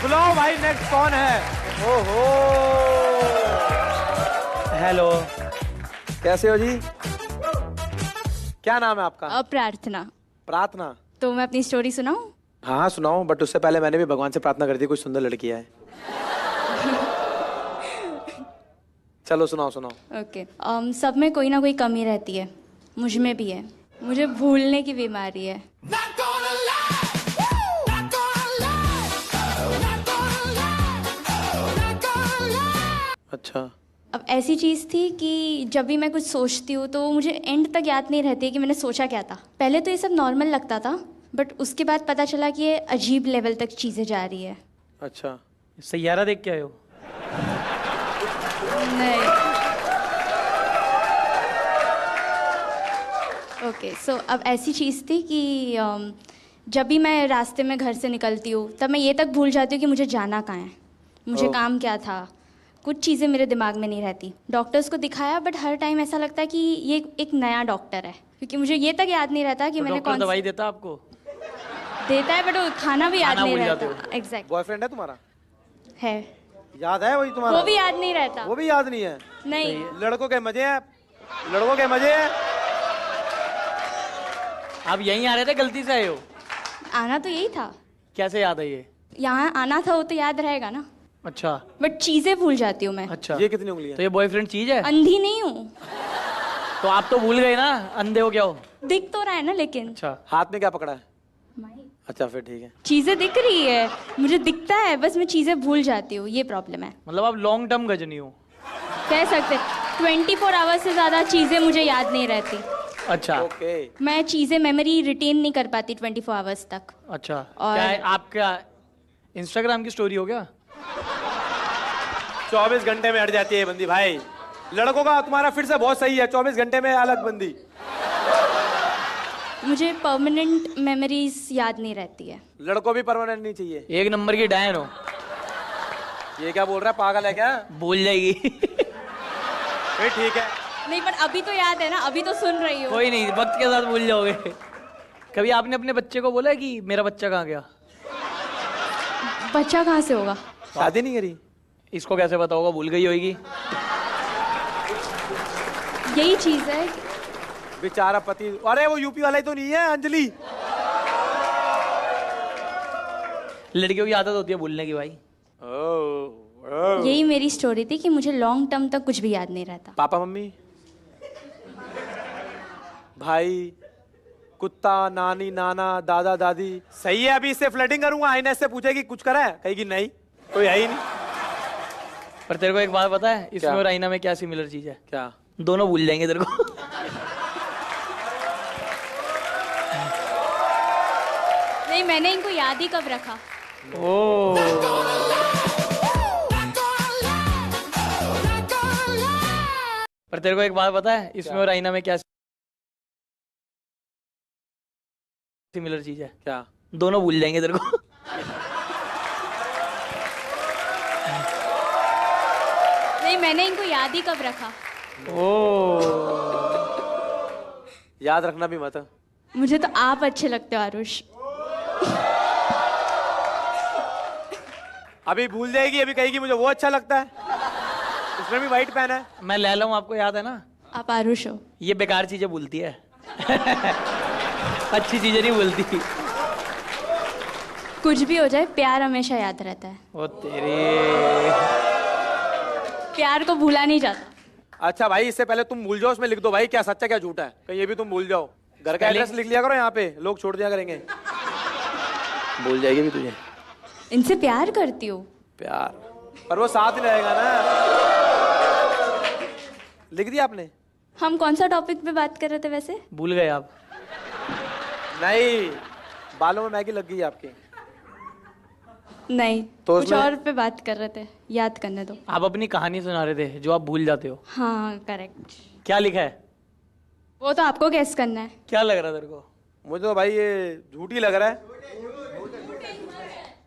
बुलाओ भाई, नेक्स्ट कौन है? ओहो, हेलो, कैसे हो जी? क्या नाम है आपका? प्रार्थना। प्रार्थना। तो मैं अपनी स्टोरी सुनाऊं? हाँ सुनाओ, बट उससे पहले मैंने भी भगवान से प्रार्थना कर दी, कोई सुंदर लड़की है। चलो सुनाओ सुनाओ। ओके। सब में कोई ना कोई कमी रहती है, मुझ में भी है। मुझे भूलने की बीमारी है। अच्छा। अब ऐसी चीज़ थी कि जब भी मैं कुछ सोचती हूँ तो मुझे एंड तक याद नहीं रहती है कि मैंने सोचा क्या था। पहले तो ये सब नॉर्मल लगता था, बट उसके बाद पता चला कि ये अजीब लेवल तक चीज़ें जा रही है। अच्छा, सैयारा देख के आए हो? नहीं। ओके, सो अब ऐसी चीज़ थी कि जब भी मैं रास्ते में घर से निकलती हूँ तब मैं ये तक भूल जाती हूँ कि मुझे जाना कहाँ है, मुझे काम क्या था। कुछ चीज़ें मेरे दिमाग में नहीं रहती। डॉक्टर्स को दिखाया, बट हर टाइम ऐसा लगता है कि ये एक नया डॉक्टर है, क्योंकि मुझे ये तक याद नहीं रहता कि तो मैंने डॉक्टर कौन दवाई देता आपको? देता है, बट वो खाना भी याद खाना नहीं भूल जाते रहता। एग्जैक्ट बॉयफ्रेंड है तुम्हारा? है। याद है वही तुम्हारा? वो भी याद नहीं रहता। वो भी याद नहीं है? नहीं। लड़कों के मजे हैं, लड़कों के मजे हैं। आप यहीं आ रहे थे, गलती से आए हो? आना तो यही था। कैसे याद है ये? यहाँ आना था, वो तो याद रहेगा ना। अच्छा बट चीज़ें भूल जाती हूँ मैं। अच्छा। ये कितनी उंगली है? तो ये बॉयफ्रेंड चीज है? अंधी नहीं हूँ। तो आप तो भूल गए ना, अंधे हो क्या हो? दिख तो रहा है ना, लेकिन अच्छा, हाथ में क्या पकड़ा है? माइक। अच्छा फिर ठीक है। चीजें दिख रही है, मुझे दिखता है, बस मैं चीजें भूल जाती हूँ, ये प्रॉब्लम है। मतलब आप लॉन्ग टर्म गजनी हो? कह सकते 24 आवर्स से ज्यादा चीजें मुझे याद नहीं रहती। अच्छा ओके। मैं चीजें मेमोरी रिटेन नहीं कर पाती 24 आवर्स तक। अच्छा। और- क्या है आपका इंस्टाग्राम की स्टोरी हो गया? 24 घंटे में हट जाती है बंदी भाई। लड़कों का तुम्हारा फिर से बहुत सही है, 24 घंटे में अलग बंदी। मुझे परमानेंट मेमोरीज याद नहीं रहती है। लड़कों भी परमानेंट नहीं चाहिए। एक नंबर की डायन हो। ये क्या बोल रहा है, पागल है क्या? भूल जाएगी। फिर ठीक है। नहीं, पर अभी तो याद है ना, अभी तो सुन रही हूँ। कोई नहीं, वक्त के साथ भूल जाओगे। कभी आपने अपने बच्चे को बोला कि मेरा बच्चा कहाँ गया? बच्चा कहाँ से होगा? शादी नहीं करी? इसको कैसे पता होगा, भूल गई होगी। यही चीज है। बेचारा पति। अरे वो यूपी वाला ही तो नहीं है, अंजलि? लड़कियों की आदत होती है भूलने की भाई। यही मेरी स्टोरी थी कि मुझे लॉन्ग टर्म तक कुछ भी याद नहीं रहता। पापा मम्मी भाई कुत्ता नानी नाना दादा दादी सही है। अभी इससे फ्लर्टिंग करूंगा, आईने से पूछेगी कुछ करा है, कहेगी नहीं, कोई है ही नहीं। पर तेरे को एक बात पता है, इसमें क्या? और आईना में क्या सिमिलर चीज है? क्या? दोनों भूल जाएंगे तेरे को। नहीं, मैंने इनको याद ही कब रखा। ओ पर तेरे को एक बात पता है, इसमें और आईना में क्या सिमिलर चीज है? क्या? दोनों भूल जाएंगे तेरे को। नहीं, मैंने इनको याद ही कब रखा। ओ याद रखना भी मत। मुझे तो आप अच्छे लगते हो आरुष। अभी भूल जाएगी, अभी कहेगी मुझे वो अच्छा लगता है। उसने भी वाइट पहना है। मैं लैला हूं, आपको याद है ना? आप आरुष हो। ये बेकार चीजें भूलती है। अच्छी चीजें नहीं भूलती। कुछ भी हो जाए, प्यार हमेशा याद रहता है। ओ तेरे। प्यार को भूला नहीं जाता। अच्छा भाई, इससे पहले तुम भूल जाओ, उसमें लिख दो भाई क्या सच्चा क्या झूठा है, कहीं ये भी तुम भूल जाओ। घर का पहले- एड्रेस लिख लिया करो, यहाँ पे लोग छोड़ दिया करेंगे। भूल जाएगी भी तुझे। इनसे प्यार करती हो? प्यार पर वो साथ ही रहेगा ना। लिख दिया आपने? हम कौन सा टॉपिक पे बात कर रहे थे वैसे? भूल गए आप? नहीं, बालों में मैगी लग गई है आपके। नहीं, तो कुछ उसमें- और पे बात कर रहे थे, याद करने दो। आप अपनी कहानी सुना रहे थे जो आप भूल जाते हो। हाँ, करेक्ट। क्या लिखा है? वो तो आपको गेस करना है। क्या लग रहा है तेरे को? मुझे तो भाई ये झूठी लग रहा है,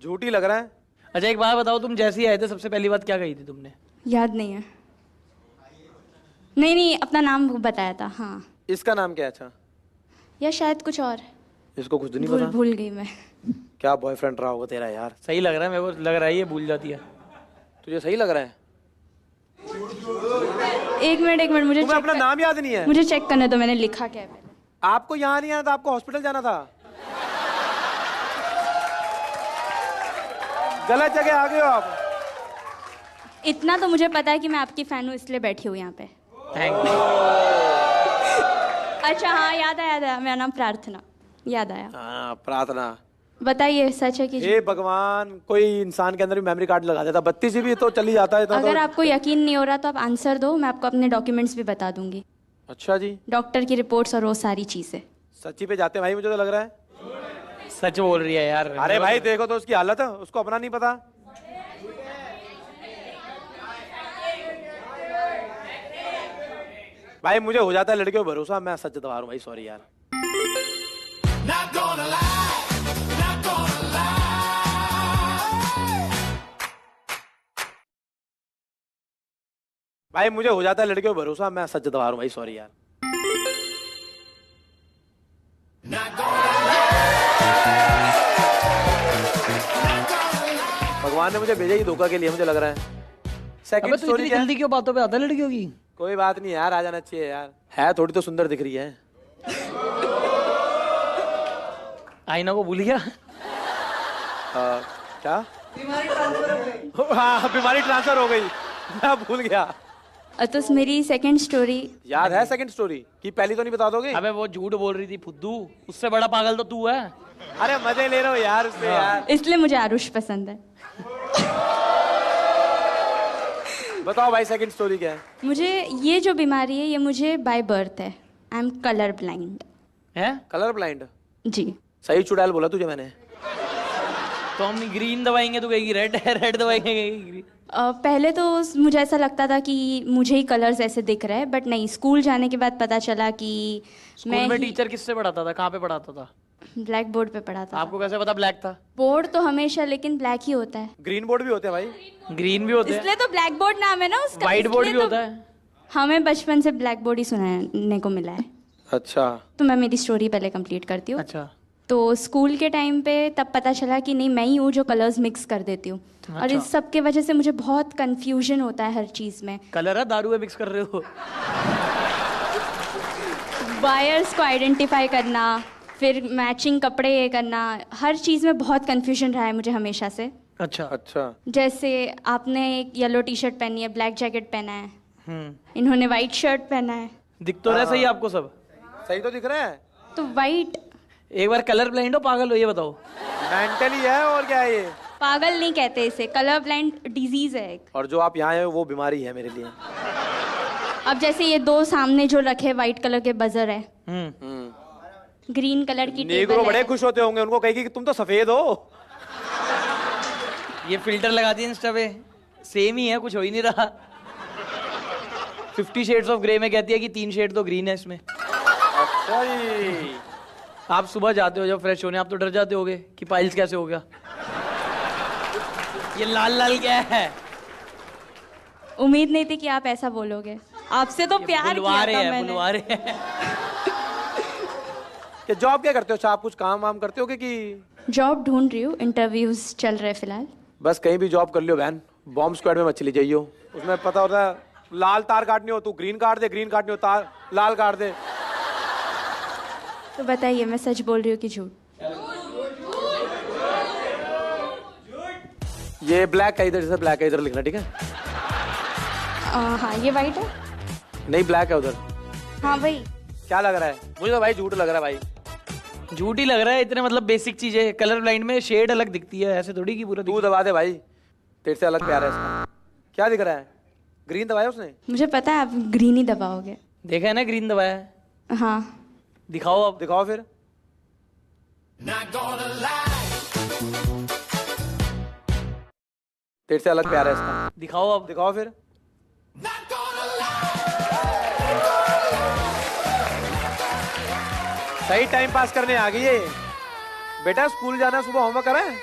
झूठी लग रहा है। अच्छा एक बात बताओ, तुम जैसे ही आए थे सबसे पहली बात क्या कही थी तुमने? याद नहीं है। नहीं, अपना नाम बताया था। हाँ, इसका नाम क्या है? अच्छा, या शायद कुछ और। इसको कुछ नहीं भूल पता। भूल गई मैं। क्या बॉयफ्रेंड रहा होगा तेरा यार। सही लग रहा है मेरे को, लग रहा है ये भूल जाती है। तुझे सही लग रहा है? एक मिनट मुझे तुम्हें अपना नाम याद नहीं है? मुझे चेक करने दो, मैंने लिखा क्या है पहले। आपको यहाँ नहीं आना था, आपको हॉस्पिटल जाना था। गलत जगह आ गए हो आप। इतना तो मुझे पता है कि मैं आपकी फैन हूँ, इसलिए बैठी हूँ यहाँ पे। Thank you. अच्छा हाँ, याद आया, मेरा नाम प्रार्थना, याद आया। हाँ, प्रार्थना। बताइए, सच है कि हे भगवान, कोई इंसान के अंदर भी मेमोरी कार्ड लगा देता, 32 जीबी तो चली जाता है। अगर आपको यकीन नहीं हो रहा तो आप आंसर दो, मैं आपको अपने डॉक्यूमेंट्स भी बता दूंगी। अच्छा जी। डॉक्टर की रिपोर्ट्स और वो सारी चीजें। सच्ची पे जाते हैं भाई, मुझे तो लग रहा है। सच बोल रही है यार। अरे भाई देखो तो उसकी हालत है, उसको अपना नहीं पता। भाई मुझे हो जाता है लड़कियों पर भरोसा, मैं सच दबा रहा हूँ भाई, सॉरी यार। भाई मुझे हो जाता है लड़कियों पर भरोसा, मैं सच दबा रहा हूँ भाई, सॉरी यार। भगवान ने मुझे भेजा ही धोखा के लिए, मुझे लग रहा है। सेकंड स्टोरी क्या? जल्दी क्यों बातों पे आता है लड़कियों की? कोई बात नहीं यार, आ जाना चाहिए यार। है थोड़ी तो सुंदर दिख रही है। आईना को भूल गया। क्या? हाँ, बीमारी ट्रांसफर हो गई, मैं भूल गया। तो मेरी सेकंड स्टोरी याद है? सेकंड स्टोरी की पहली तो नहीं बता दोगे? अबे वो झूठ बोल रही थी फुद्दू, उससे बड़ा पागल तो तू है। अरे मजे ले रहे हो यार उससे यार। इसलिए मुझे आरुष पसंद है। बताओ भाई सेकंड स्टोरी क्या है? मुझे ये जो बीमारी है, ये मुझे बाय बर्थ है। I am colour blind. है? Colour blind? जी। सही चुड़ैल बोला तुझे मैंने। तो हम ग्रीन दवाएंगे तो कहेगी रेड है, रेड दवाएंगे कहेगी ग्रीन। पहले तो मुझे ऐसा लगता था कि मुझे ही कलर्स ऐसे दिख रहे हैं, बट नहीं, स्कूल जाने के बाद पता चला कि स्कूल में टीचर किससे पढ़ाता था, कहाँ पे पढ़ाता था? ब्लैक बोर्ड पे पढ़ा था। आपको कैसे पता ब्लैक था? बोर्ड तो हमेशा लेकिन ब्लैक ही होता है। ग्रीन बोर्ड भी होते हैं भाई। ग्रीन भी होते हैं, इसलिए तो ब्लैक बोर्ड नाम है ना उसका। व्हाइट बोर्ड भी इसलिए होता तो है। हमें बचपन से ब्लैक बोर्ड ही सुनाने को मिला है। अच्छा। तो मैं मेरी स्टोरी पहले कंप्लीट करती हूँ। अच्छा। तो स्कूल के टाइम पे तब पता चला कि नहीं, मैं ही हूँ जो कलर्स मिक्स कर देती हूँ। अच्छा। और इस सब के वजह से मुझे बहुत कंफ्यूजन होता है हर चीज़ में। कलर है, दारू है मिक्स कर रहे हो? वायर्स को आइडेंटिफाई करना, फिर मैचिंग कपड़े ये करना, हर चीज़ में बहुत कंफ्यूजन रहा है मुझे हमेशा से। अच्छा। अच्छा। जैसे आपने एक येलो टी शर्ट पहनी है, ब्लैक जैकेट पहना है, इन्होंने वाइट शर्ट पहना है। दिख तो रहा है सही आपको सब? सही तो दिख रहा है। तो वाइट। एक बार कलर ब्लाइंड हो पागल हो, ये बताओ। मेंटली है और क्या है ये? पागल नहीं कहते इसे, कलर ब्लाइंड डिजीज है एक। और जो आप यहाँ आए हो वो बीमारी है मेरे लिए। अब जैसे ये दो सामने जो रखे व्हाइट कलर के बजर है, ग्रीन कलर की नेग्रो टेबल बड़े है। खुश होते होंगे, उनको कहेगी कि तुम तो सफेद हो। ये फिल्टर लगा दिया इंस्टा पे, सेम ही है, कुछ हो ही नहीं रहा। 50 शेड्स ऑफ ग्रे में कहती है कि 3 शेड तो ग्रीन है इसमें। अच्छा जी। आप सुबह जाते हो जब फ्रेश होने, आप तो डर जाते होगे कि पाइल्स कैसे हो गया। ये लाल लाल क्या है? उम्मीद नहीं थी कि आप ऐसा बोलोगे। आपसे तो प्यार किया था मैंने। बुलवा रहे हैं। कि जॉब क्या करते हो? अच्छा, आप कुछ काम वाम करते हो कि? जॉब ढूंढ रही हूँ, इंटरव्यूज चल रहे फिलहाल। बस कहीं भी जॉब कर लियो बहन, बॉम्ब स्क्वाड में मत चली जाइयो। उसमें पता होता है लाल तार काटनी हो, तू ग्रीन काट दे, ग्रीन काटनी हो तार लाल काट दे। तो बताइए, मैं सच बोल रही हूँ कि झूठ? ये ब्लैक का इधर, जैसे ब्लैक का इधर लिखना, ठीक है? हाँ, ये वाइट है। नहीं, ब्लैक है उधर। हाँ वही। क्या लग रहा है? मुझे तो भाई झूठ लग रहा है भाई। झूठ ही लग रहा है, इतने मतलब बेसिक चीजें। कलर ब्लाइंड में शेड अलग दिखती है, ऐसे थोड़ी कि पूरा तू दबा दे भाई, तेरे से अलग प्यार है इसका। क्या दिख रहा है? ग्रीन दबाया उसने? मुझे पता है आप ग्रीन ही दबाओगे। देखा है ना, ग्रीन दबाया है। हाँ। दिखाओ अब। दिखाओ फिर। तेरे से अलग प्यार है इसका। दिखाओ अब। दिखाओ फिर। सही टाइम पास करने आ गई है बेटा। स्कूल जाना, सुबह होमवर्क करा है?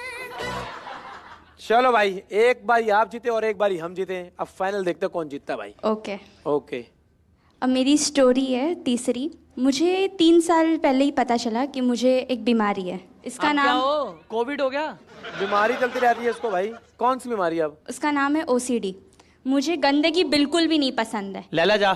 चलो भाई, एक बारी आप जीते और एक बारी हम जीते। अब फाइनल देखते हैं कौन जीतता है भाई। ओके। ओके। अब मेरी स्टोरी है तीसरी। मुझे 3 साल पहले ही पता चला कि मुझे एक बीमारी है। इसका अब क्या नाम हो? कोविड हो गया? बीमारी चलती रहती है इसको भाई। कौन सी बीमारी है अब? उसका नाम है OCD। मुझे गंदगी बिल्कुल भी नहीं पसंद है। लैला जा।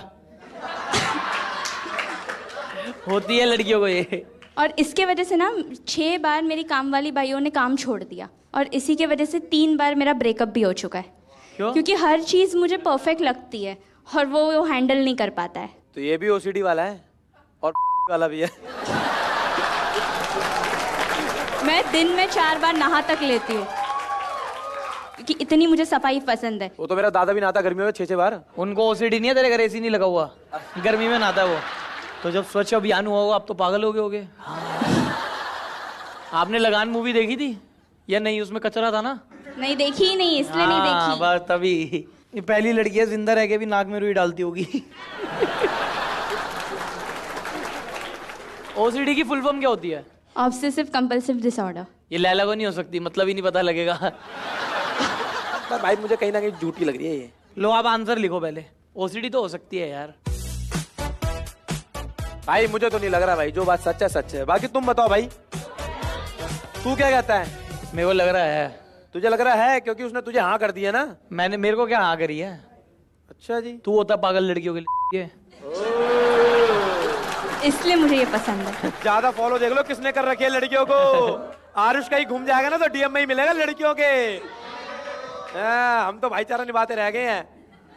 होती है लड़कियों को ये। और इसके वजह से ना 6 बार मेरी काम वाली भाइयों ने काम छोड़ दिया, और इसी के वजह से 3 बार मेरा ब्रेकअप भी हो चुका है। क्यों? क्योंकि हर चीज़ मुझे परफेक्ट लगती है और वो हैंडल नहीं कर पाता है। तो ये भी OCD वाला है और वाला भी है। मैं दिन में 4 बार नहा तक लेती हूँ क्योंकि इतनी मुझे सफाई पसंद है। वो तो मेरा दादा भी नहाता गर्मियों में 6-6 बार। उनको OCD नहीं है, तेरे घर AC नहीं लगा हुआ, गर्मी में नहाता है वो। तो जब स्वच्छ अभियान हुआ होगा, आप तो पागल हो गए होगे। आपने लगान मूवी देखी थी या नहीं? उसमें कचरा था ना? नहीं देखी ही नहीं, इसलिए नहीं देखी। बस तभी। ये पहली लड़की है जिंदा रह के भी नाक में रुई डालती होगी। OCD की फुल फॉर्म क्या होती है? Obsessive compulsive disorder. ये लैला को नहीं हो सकती, मतलब ही नहीं पता लगेगा। पर भाई मुझे कहीं ना कहीं झूठी लग रही है ये। लो आप आंसर लिखो पहले। OCD तो हो सकती है यार। भाई मुझे तो नहीं लग रहा भाई, जो बात सच है सच है। बाकी तुम बताओ भाई, तू क्या कहता है? मेरे को लग रहा है। तुझे लग रहा है क्योंकि उसने तुझे हाँ कर दिया ना? मेरे को क्या हाँ करी है? अच्छा जी। तू होता पागल लड़कियों के लिए। इसलिए मुझे ये पसंद है। ज्यादा फॉलो देख लो किसने कर रखी है लड़कियों को। आरुष का ही घूम जाएगा ना तो DM में ही मिलेगा लड़कियों के। हम तो भाईचारा निभाते रह गए हैं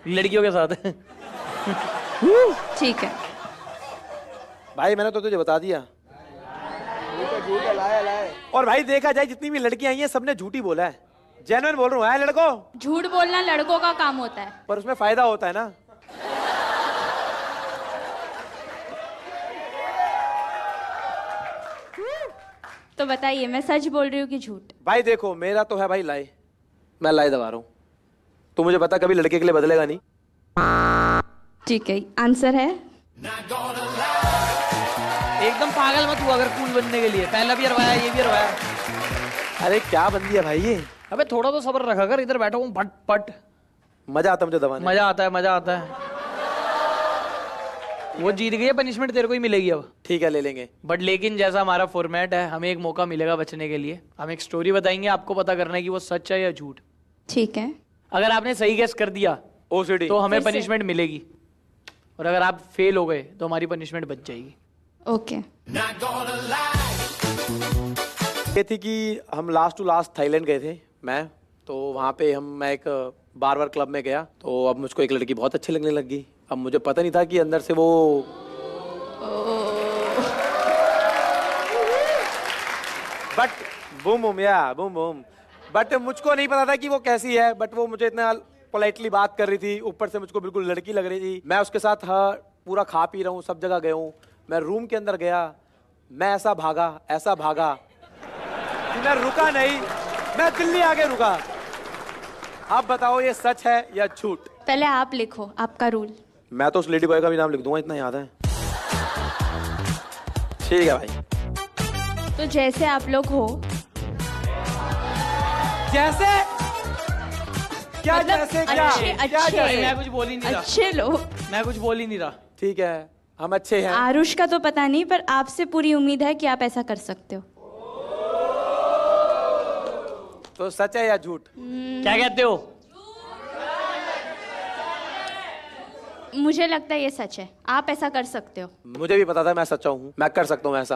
लड़कियों के साथ। ठीक है भाई, मैंने तो तुझे बता दिया। और भाई देखा जाए जितनी भी लड़कियां आई हैं सबने झूठी बोला है। जेन्युइन बोल रहा हूँ लड़कों। झूठ बोलना लड़कों का काम होता है, पर उसमें फायदा होता है ना। तो बताइए मैं सच बोल रही हूँ कि झूठ? भाई देखो मेरा तो है भाई लाई, मैं लाई दबा रहा हूँ। तो मुझे पता कभी लड़के के लिए बदलेगा नहीं। ठीक है, आंसर है एकदम पागल मत हुआ अगर कूल बनने के लिए। पहला भी हरवाया, ये भी हरवाया। अरे क्या बन दिया भाई ये। अबे थोड़ा तो सब्र रखा कर, इधर बैठा हूँ भट पट। मजा आता मुझे दबाने। मजा आता है, मजा आता है। वो जीत गई है, पनिशमेंट तेरे को ही मिलेगी अब। ठीक है ले लेंगे। बट लेकिन जैसा हमारा फॉर्मेट है, हमें एक मौका मिलेगा बचने के लिए। हम एक स्टोरी बताएंगे, आपको पता करना है कि वो सच है या झूठ। ठीक है। अगर आपने सही गेस कर दिया OCD तो हमें फिर से। पनिशमेंट मिलेगी, और अगर आप फेल हो गए तो हमारी पनिशमेंट बच जाएगी। ओके। ये थी कि हम लास्ट टू लास्ट थाईलैंड गए थे मैं, तो वहाँ पे मैं एक बार क्लब में गया। तो अब मुझको एक लड़की बहुत अच्छी लगने लग गई। अब मुझे पता नहीं था कि अंदर से वो बट बूम बूम या बूम बूम। बट मुझको नहीं पता था कि वो कैसी है। बट वो मुझे इतना पोलाइटली बात कर रही थी, ऊपर से मुझको बिल्कुल लड़की लग रही थी। मैं उसके साथ पूरा खा पी रहा हूँ, सब जगह गया हूँ। मैं रूम के अंदर गया, मैं ऐसा भागा कि मैं रुका नहीं, मैं दिल्ली आके रुका। आप बताओ ये सच है या झूठ? पहले आप लिखो, आपका रूल। मैं तो उस लेडी बॉय का भी नाम लिख दूंगा, इतना याद है। ठीक है भाई। तो जैसे आप लोग हो, जैसे क्या मतलब जैसे क्या अच्छे क्या अच्छे जैसे? मैं कुछ बोल ही नहीं रहा। अच्छे लोग। मैं कुछ बोल ही नहीं रहा। ठीक है हम अच्छे हैं। आरुष का तो पता नहीं, पर आपसे पूरी उम्मीद है कि आप ऐसा कर सकते हो। तो सच है या झूठ? क्या कहते हो? मुझे लगता है ये सच है, आप ऐसा कर सकते हो। मुझे भी पता था मैं सच्चा हूँ, मैं कर सकता हूँ ऐसा।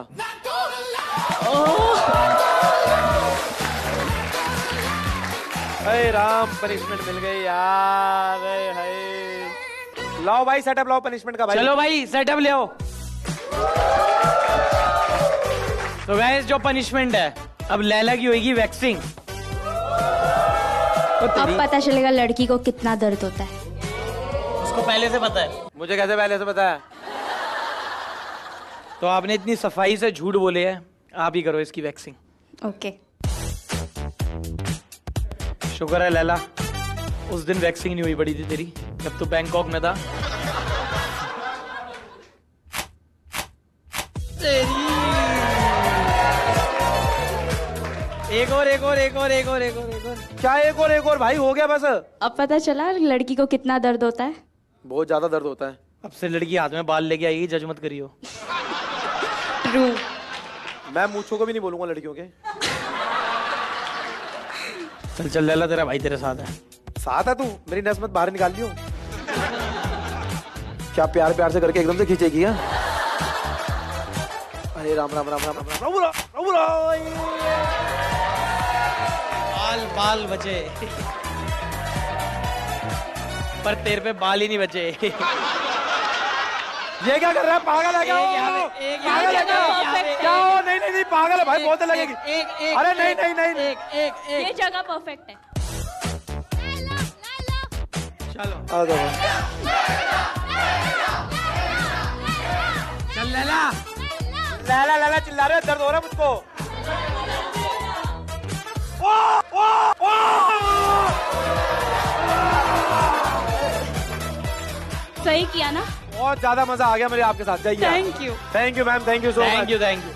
अरे राम, पनिशमेंट मिल गई यार। अरे हाय। लाओ भाई सेटअप लाओ पनिशमेंट का भाई। चलो भाई सेटअप ले आओ। तो गाइस जो पनिशमेंट है, अब लैला की होगी वैक्सिंग। अब पता चलेगा लड़की को कितना दर्द होता है। उसको पहले से पता है। मुझे कैसे पहले से पता है? तो आपने इतनी सफाई से झूठ बोले हैं, आप ही करो इसकी वैक्सिंग। ओके। शुक्र है लैला, उस दिन वैक्सिंग नहीं हुई पड़ी थी तेरी, जब तू बैंकॉक में था। एक और क्या एक और भाई हो गया बस? अब पता चला लड़की को कितना दर्द होता है। बहुत ज्यादा दर्द होता है। अब से लड़की हाथ में बाल लेके आएगी, जज मत करियो। ट्रू। मैं मूछों को भी नहीं बोलूंगा लड़कियों के। चल चल लैला, तेरा भाई तेरे साथ है। साथ है तू, मेरी नस मत बाहर निकाल लियो। क्या प्यार प्यार से करके एकदम से खींचेगी? हाँ, अरे राम राम राम राम राम राम राम राम राम। बाल बाल बचे, पर तेरे पे बाल ही नहीं बचे। ये क्या कर रहा है? पागल है क्या? पागल है क्या? क्या हो? नहीं नहीं नहीं, पागल है भाई, बहुत लगेगी। अरे नहीं नहीं नहीं, ये जगह परफेक्ट है। चलो आ जाओ। चल लैला। लैला लैला चिल्ला रहे हो, दर्द हो रहा है मुझको। सही किया ना? बहुत ज्यादा मजा आ गया मेरे आपके साथ। जाइए। Thank you. Thank you ma'am, thank you so much. Thank you thank you.